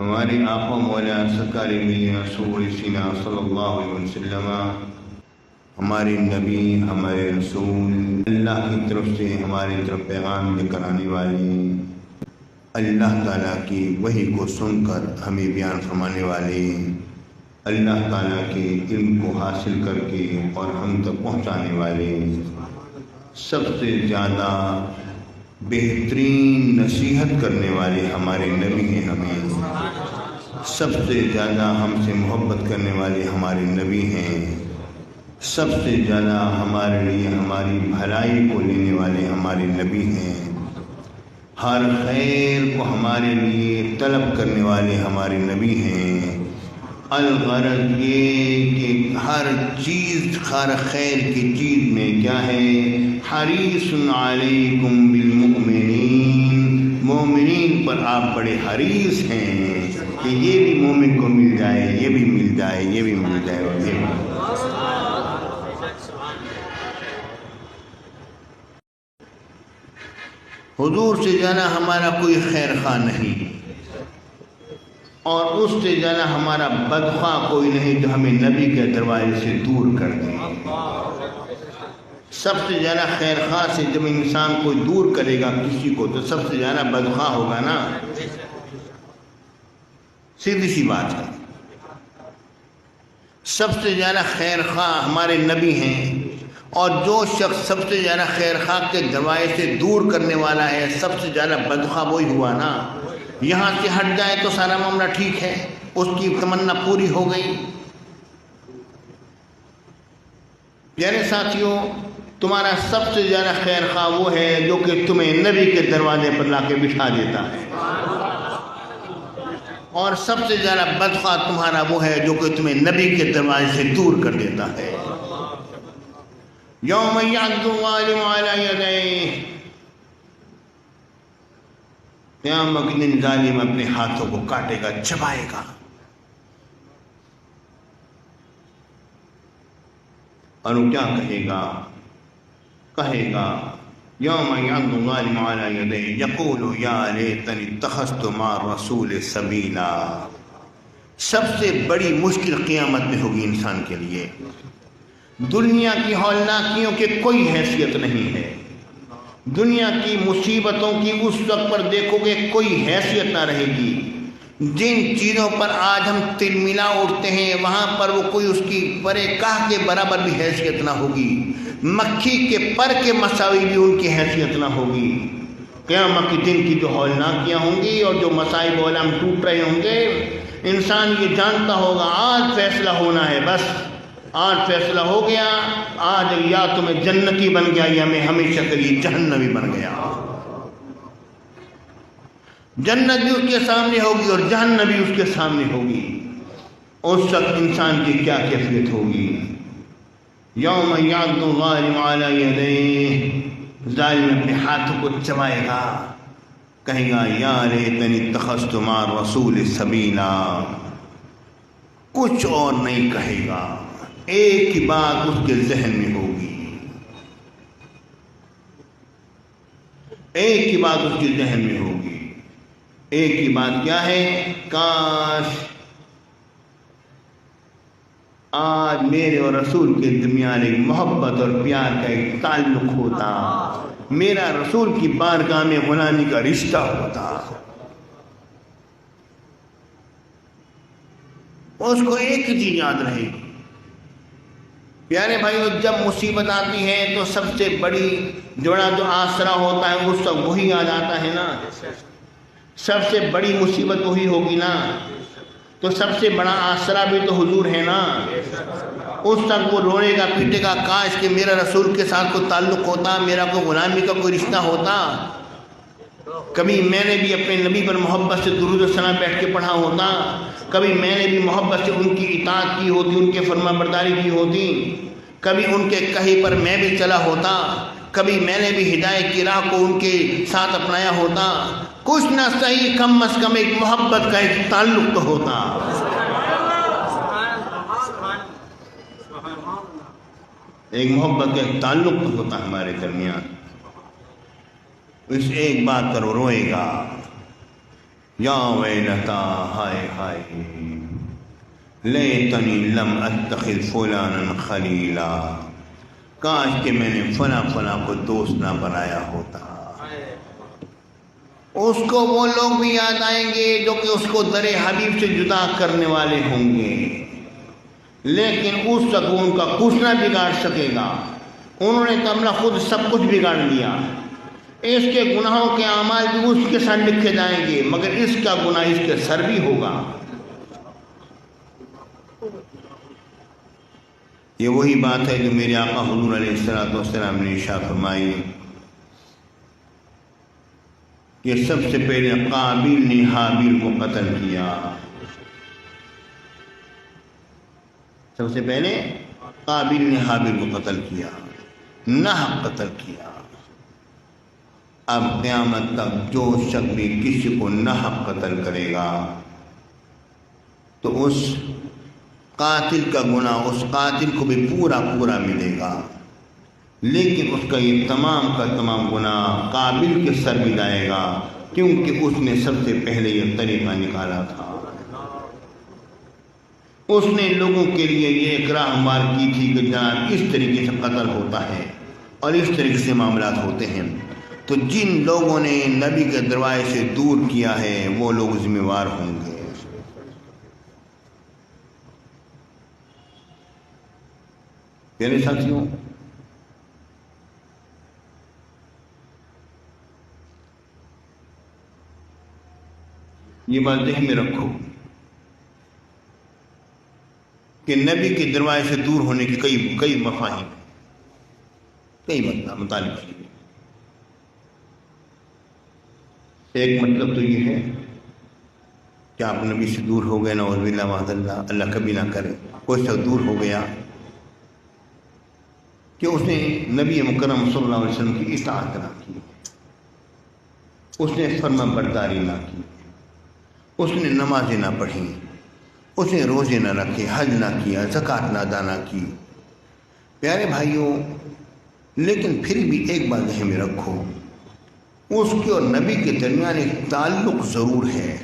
ہمارے آقا مولا سرکار ملیہ رسول سینہ صلی اللہ علیہ وسلم، ہمارے نبی، ہمارے رسول، اللہ کی طرف سے ہماری طرف پیغام لے کر آنے والے، اللہ تعالیٰ کی وحی کو سن کر ہمیں بیان فرمانے والے، اللہ تعالیٰ کے علم کو حاصل کر کے اور ہم تک پہنچانے والے، سب سے زیادہ بہترین نصیحت کرنے والے ہمارے نبی ہیں، ہمیں سب سے زیادہ ہم سے محبت کرنے والے ہمارے نبی ہیں، سب سے زیادہ ہمارے لیے ہماری بھلائی کو لینے والے ہمارے نبی ہیں، ہر خیر کو ہمارے لیے طلب کرنے والے ہمارے نبی ہیں۔ الغرض یہ کہ ہر چیز، ہر خیر کی چیز میں کیا ہے؟ حریص علیکم بالمؤمنین، مومنین پر آپ بڑے حریص ہیں کہ یہ بھی مومن کو مل جائے، یہ بھی مل جائے، یہ بھی مل جائے اور یہ بھی۔ حضور سے زیادہ ہمارا کوئی خیر خواہ نہیں، اور اس سے زیادہ ہمارا بدخواہ کوئی نہیں جو ہمیں نبی کے دروازے سے دور کر دے۔ سب سے زیادہ خیر خواہ سے جب انسان کوئی دور کرے گا کسی کو تو سب سے زیادہ بدخواہ ہوگا نا، سیدھی سی بات ہے۔ سب سے زیادہ خیر خواہ ہمارے نبی ہیں، اور جو شخص سب سے زیادہ خیر خواہ کے دروازے سے دور کرنے والا ہے، سب سے زیادہ بدخواہ وہی ہوا نا۔ یہاں سے ہٹ جائے تو سارا معاملہ ٹھیک ہے، اس کی تمنا پوری ہو گئی۔ پیارے ساتھیوں، تمہارا سب سے زیادہ خیر خواہ وہ ہے جو کہ تمہیں نبی کے دروازے پر لا کے بٹھا دیتا ہے، اور سب سے زیادہ بدخواہ تمہارا وہ ہے جو کہ تمہیں نبی کے دروازے سے دور کر دیتا ہے۔ یوم یعض الظالم علی یدیہ، قیامت کے دن ظالم اپنے ہاتھوں کو کاٹے گا، چبائے گا، اور وہ کیا کہے گا؟ کہے گا یوم یعض الظالم علی یدیہ یقول یا لیتنی اتخذت مع الرسول سبیلا۔ سب سے بڑی مشکل قیامت میں ہوگی انسان کے لیے۔ دنیا کی ہولناکیوں کے کوئی حیثیت نہیں ہے، دنیا کی مصیبتوں کی اس وقت پر دیکھو گے کوئی حیثیت نہ رہے گی۔ جن چیزوں پر آج ہم تلملا اٹھتے ہیں وہاں پر وہ کوئی اس کی برے کاہ کے برابر بھی حیثیت نہ ہوگی، مکھی کے پر کے مساوی بھی ان کی حیثیت نہ ہوگی۔ قیامت کے دن کی جو ہولناکیاں ہوں گی اور جو مصائب عالم ٹوٹ رہے ہوں گے، انسان یہ جانتا ہوگا آج فیصلہ ہونا ہے، بس آج فیصلہ ہو گیا، آج یا تمہیں جنتی بن گیا یا میں ہمیشہ کے لیے جہنمی بن گیا۔ جنت بھی اس کے سامنے ہوگی اور جہنم بھی اس کے سامنے ہوگی۔ اس وقت انسان کی کیا کیفیت ہوگی؟ یوم یعض الظالم علی یدیہ، ظالم اپنے ہاتھوں کو چبائے گا، کہے گا یا لیتنی اتخذت مع الرسول سبیلا، کچھ اور نہیں کہے گا، ایک ہی بات اس کے ذہن میں ہوگی، ایک ہی بات اس کے ذہن میں ہوگی۔ ایک ہی بات کیا ہے؟ کاش آج میرے اور رسول کے درمیان ایک محبت اور پیار کا ایک تعلق ہوتا، میرا رسول کی بارگاہ میں غلامی کا رشتہ ہوتا۔ اس کو ایک چیز یاد رہے گی پیارے بھائیو، جب مصیبت آتی ہے تو سب سے بڑی جوڑا جو آسرا ہوتا ہے اس وقت وہی آ جاتا ہے نا۔ سب سے بڑی مصیبت وہی ہوگی نا، تو سب سے بڑا آسرا بھی تو حضور ہے نا۔ اس تک وہ روئے گا پیٹے گا، کاش کہ میرا رسول کے ساتھ کوئی تعلق ہوتا، میرا کوئی غلامی کا کوئی رشتہ ہوتا، کبھی میں نے بھی اپنے نبی پر محبت سے درود و سلام بیٹھ کے پڑھا ہوتا، کبھی میں نے بھی محبت سے ان کی اطاعت کی ہوتی، ان کے فرما برداری کی ہوتی، کبھی ان کے کہے پر میں بھی چلا ہوتا، کبھی میں نے بھی ہدایت کی راہ کو ان کے ساتھ اپنایا ہوتا، کچھ نہ صحیح کم از کم ایک محبت کا ایک تعلق تو ہوتا۔ ایک محبت کا ایک تعلق تو ہوتا ہمارے درمیان۔ اس ایک بات پر وہ روئے گا، یا ویلتا، ہائے ہائے، لیتنی لم اتخذ فلانا خلیلا، کاش کہ میں نے فلاں فلاں کو دوست نہ بنایا ہوتا۔ اس کو وہ لوگ بھی یاد آئیں گے جو کہ اس کو در حبیب سے جدا کرنے والے ہوں گے، لیکن اس سکون کا کچھ نہ بگاڑ سکے گا۔ انہوں نے تو اپنا خود سب کچھ بگاڑ لیا۔ اس کے گناہوں کے اعمال بھی اس کے ساتھ لکھے جائیں گے، مگر اس کا گناہ اس کے سر بھی ہوگا۔ یہ وہی بات ہے جو میرے آقا حضور علیہ السلام نے ارشاد فرمائی کہ سب سے پہلے قابیل نے حابیل کو قتل کیا، سب سے پہلے قابیل نے حابیل کو قتل کیا، ناحق قتل کیا۔ اب قیامت تک جو شخص بھی کسی کو ناحق قتل کرے گا تو اس قاتل کا گناہ اس قاتل کو بھی پورا پورا ملے گا، لیکن اس کا یہ تمام کا تمام گناہ قابل کے سر بھی جائے گا، کیونکہ اس نے سب سے پہلے یہ طریقہ نکالا تھا۔ اس نے لوگوں کے لیے یہ اقراء مار کی تھی کہ جناب اس طریقے سے قتل ہوتا ہے اور اس طریقے سے معاملات ہوتے ہیں۔ تو جن لوگوں نے نبی کے دروازے سے دور کیا ہے وہ لوگ ذمہ وار ہوں گے۔ پیارے ساتھیوں، یہ بات ذہن میں رکھو کہ نبی کے دروازے سے دور ہونے کے کئی مفاہیم، کئی مطالب ہیں۔ ایک مطلب تو یہ ہے کہ آپ نبی سے دور ہو گئے، نعوذ باللہ معاذ اللہ، اللہ کبھی نہ کرے کوئی شخص دور ہو گیا کہ اس نے نبی مکرم صلی اللہ علیہ وسلم کی اطاعت نہ کی، اس نے فرما برداری نہ کی، اس نے نمازیں نہ پڑھیں، اس نے روزے نہ رکھے، حج نہ کیا، زکوٰۃ نہ ادا نہ کی۔ پیارے بھائیوں، لیکن پھر بھی ایک بات ذہن میں رکھو، اس کے اور نبی کے درمیان ایک تعلق ضرور ہے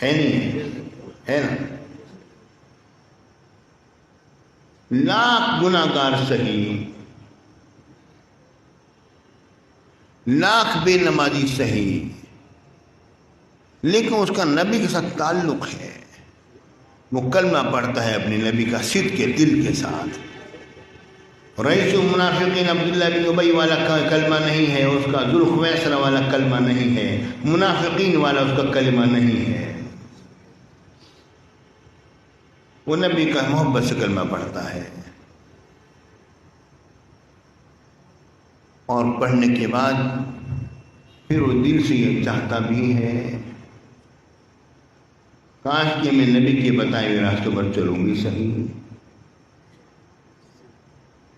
نہیں؟ ہے نا؟ لاکھ گناہ گار صحیح، لاکھ بے نمازی صحیح، لیکن اس کا نبی کے ساتھ تعلق ہے، وہ کلمہ پڑھتا ہے اپنے نبی کا صدق کے دل کے ساتھ۔ رئیس المنافقین عبداللہ بن ابی والا کلمہ نہیں ہے، اس کا ذوالخویسرہ والا کلمہ نہیں ہے، منافقین والا اس کا کلمہ نہیں ہے، وہ نبی کا محبت سے کلمہ پڑھتا ہے، اور پڑھنے کے بعد پھر وہ دل سے یہ چاہتا بھی ہے کاش کہ میں نبی کے بتائے ہوئے راستوں پر چلوں گی صحیح،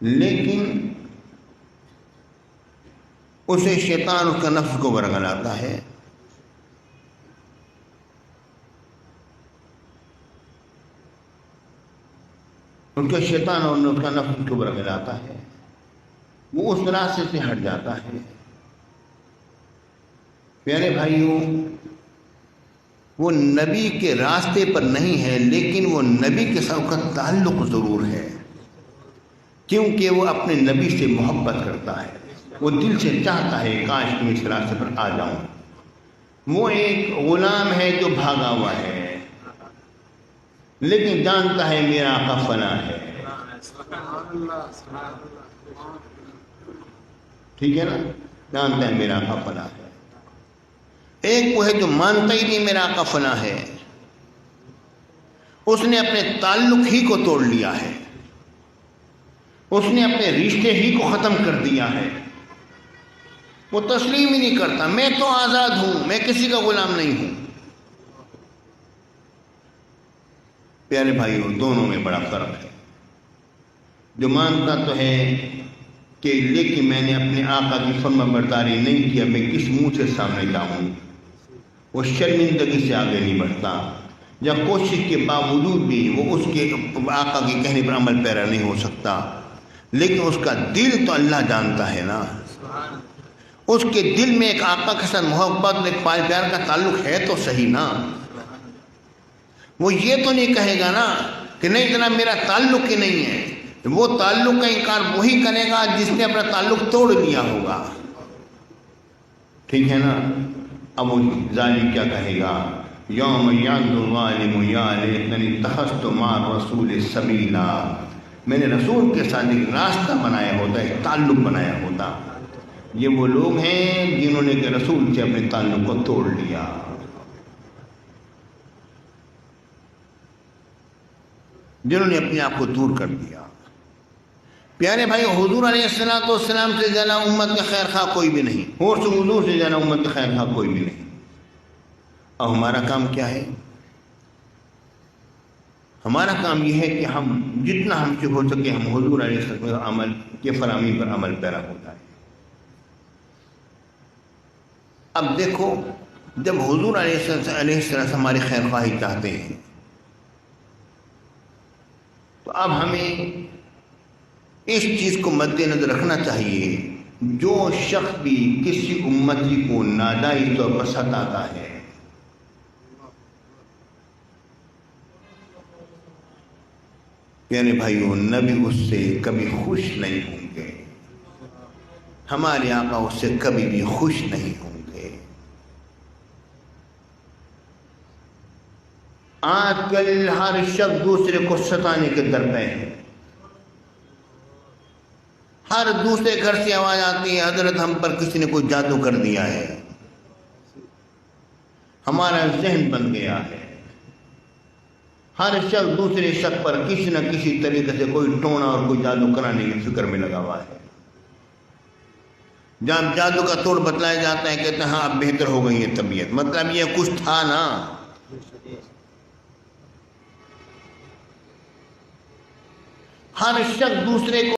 لیکن اسے شیطان اس کا نفس کو ورگلاتا ہے، ان کا شیطان اور اس کا نفس اس کو ورگلاتا ہے، وہ اس راستے سے ہٹ جاتا ہے۔ پیارے بھائیوں، وہ نبی کے راستے پر نہیں ہے، لیکن وہ نبی کے ساتھ کا تعلق ضرور ہے، کیونکہ وہ اپنے نبی سے محبت کرتا ہے، وہ دل سے چاہتا ہے کاش تم اس راستے پر آ جاؤں۔ وہ ایک غلام ہے جو بھاگا ہوا ہے، لیکن جانتا ہے میرا آقا فنا ہے، ٹھیک ہے نا؟ جانتا ہے میرا آقا فنا ہے۔ ایک وہ ہے جو مانتا ہی نہیں میرا آقا فنا ہے، اس نے اپنے تعلق ہی کو توڑ لیا ہے، اس نے اپنے رشتے ہی کو ختم کر دیا ہے، وہ تسلیم ہی نہیں کرتا میں تو آزاد ہوں، میں کسی کا غلام نہیں ہوں۔ پیارے بھائیوں، دونوں میں بڑا فرق ہے۔ جو مانتا تو ہے کہ لیکن میں نے اپنے آقا کی فرما برداری نہیں کیا، میں کس منہ سے سامنے جاؤں، وہ شرمندگی سے آگے نہیں بڑھتا، یا کوشش کے باوجود بھی وہ اس کے آقا کے کہنے پر عمل پیرا نہیں ہو سکتا، لیکن اس کا دل تو اللہ جانتا ہے نا، اس کے دل میں ایک آقا کے ساتھ محبت اور ایک پیار کا تعلق ہے تو صحیح نا. وہ یہ تو نہیں کہے گا نا کہ نہیں جناب میرا تعلق ہی نہیں ہے. وہ تعلق کا انکار وہی کرے گا جس نے اپنا تعلق توڑ لیا ہوگا. ٹھیک ہے نا. اب وہ ظالم کیا کہے گا؟ یوم یعض الظالم یا لیتنی اتخذت مع الرسول سبیلا. میں نے رسول کے ساتھ ایک راستہ بنایا ہوتا، ایک تعلق بنایا ہوتا. یہ وہ لوگ ہیں جنہوں نے کہ رسول سے اپنے تعلق کو توڑ لیا. جنہوں نے اپنے آپ کو دور کر دیا. پیارے بھائی، حضور علیہ السلام سے زیادہ امت کا خیر خواہ کوئی بھی نہیں، اور حضور سے زیادہ امت کا خیر خواہ کوئی بھی نہیں. اور ہمارا کام کیا ہے؟ ہمارا کام یہ ہے کہ ہم جتنا ہم سے ہو سکے ہم حضور علیہ السلام عمل کے فراہمی پر عمل پیرا ہوتا ہے. اب دیکھو، جب حضور علیہ السلام ہماری خیر خواہی چاہتے ہیں تو اب ہمیں اس چیز کو مد نظر رکھنا چاہیے، جو شخص بھی کسی امتی کو ناجائز طور پر ستاتا ہے، پیارے بھائیوں، نبی اس سے کبھی خوش نہیں ہوں گے، ہمارے آقا اس سے کبھی بھی خوش نہیں ہوں گے. آج کل ہر شخص دوسرے کو ستانے کے درپے ہے. ہر دوسرے گھر سے آواز آتی ہے حضرت ہم پر کسی نے کوئی جادو کر دیا ہے. ہمارا ذہن بن گیا ہے. ہر شخص دوسرے شخص پر کسی نہ کسی طریقے سے کوئی ٹونا اور کوئی جادو کرانے کی فکر میں لگا ہوا ہے. جب جادو کا توڑ بتلایا جاتا ہے کہتے ہیں ہاں اب بہتر ہو گئی ہے طبیعت، مطلب یہ کچھ تھا نا. ہر شخص دوسرے کو